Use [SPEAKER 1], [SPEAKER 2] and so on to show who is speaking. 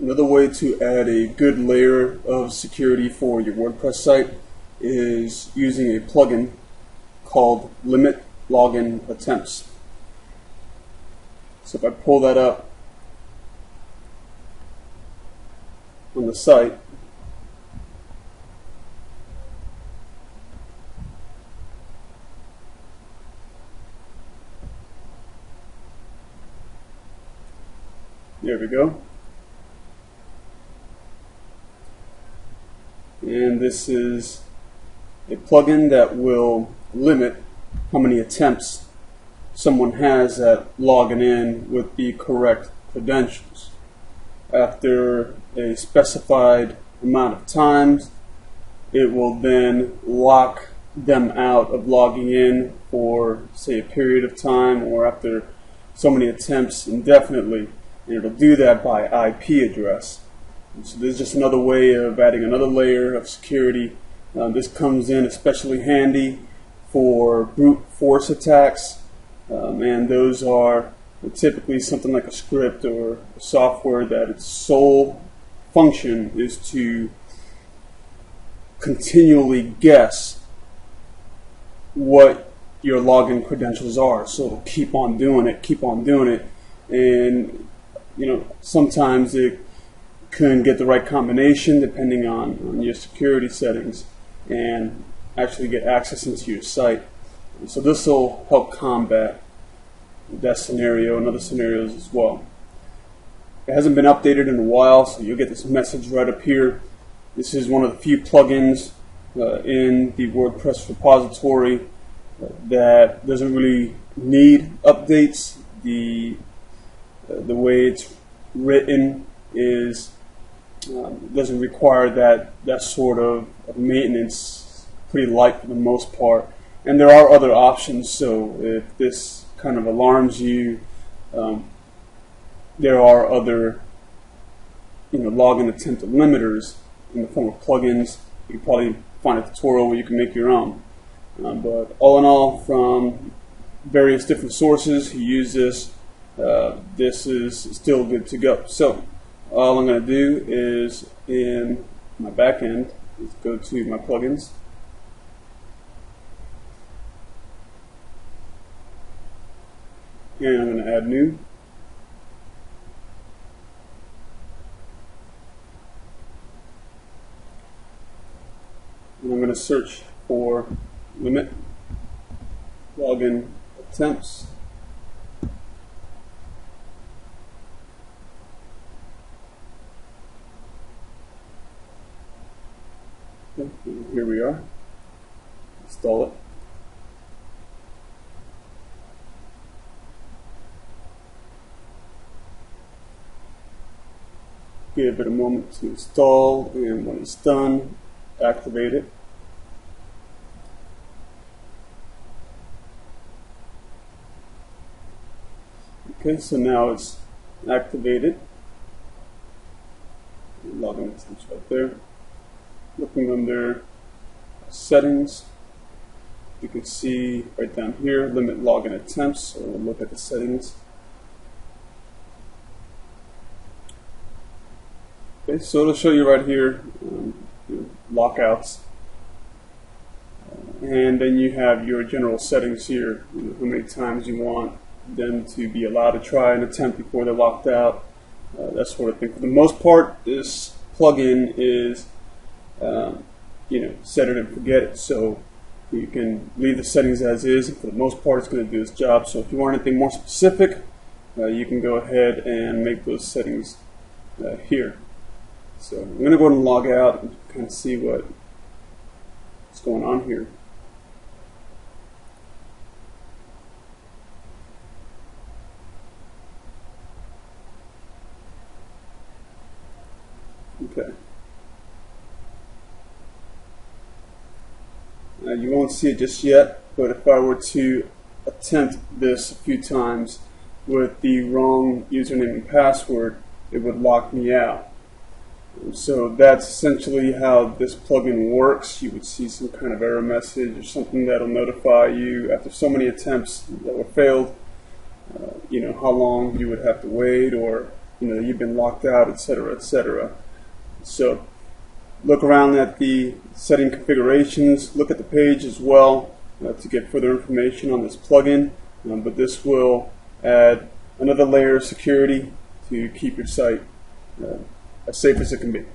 [SPEAKER 1] Another way to add a good layer of security for your WordPress site is using a plugin called Limit Login Attempts. So if I pull that up on the site, there we go. And this is a plugin that will limit how many attempts someone has at logging in with the correct credentials. After a specified amount of times, it will then lock them out of logging in for, say, a period of time, or after so many attempts indefinitely, and it'll do that by IP address. So this is just another way of adding another layer of security. This comes in especially handy for brute force attacks, and those are typically something like a script or a software that its sole function is to continually guess what your login credentials are. So it'll keep on doing it, and sometimes it can get the right combination depending on your security settings and actually get access into your site. So this will help combat that scenario and other scenarios as well. It hasn't been updated in a while, so you'll get this message right up here. This is one of the few plugins in the WordPress repository that doesn't really need updates. The way it's written is doesn't require that sort of maintenance. Pretty light for the most part, and there are other options. So if this kind of alarms you, there are other login attempt limiters in the form of plugins. You can probably find a tutorial where you can make your own. But all in all, from various different sources who use this, this is still good to go. So all I'm going to do is, in my back end, is go to my plugins. And I'm going to add new. And I'm going to search for limit login attempts. Here we are. Install it. Give it a moment to install, and when it's done, activate it. Okay, so now it's activated. Login attempts right there. Looking under settings, you can see right down here, limit login attempts. So we'll look at the settings. Okay, so it'll show you right here your lockouts, and then you have your general settings here. How many times you want them to be allowed to try an attempt before they're locked out, that sort of thing. For the most part, this plugin is set it and forget it. So you can leave the settings as is, and for the most part it's going to do its job. So if you want anything more specific, you can go ahead and make those settings here. So I'm going to go ahead and log out and kind of see what's going on here. Okay. You won't see it just yet, but if I were to attempt this a few times with the wrong username and password, it would lock me out. So that's essentially how this plugin works. You would see some kind of error message or something that'll notify you after so many attempts that were failed, how long you would have to wait, or you've been locked out, etc., etc. So look around at the setting configurations, look at the page as well to get further information on this plugin. But this will add another layer of security to keep your site as safe as it can be.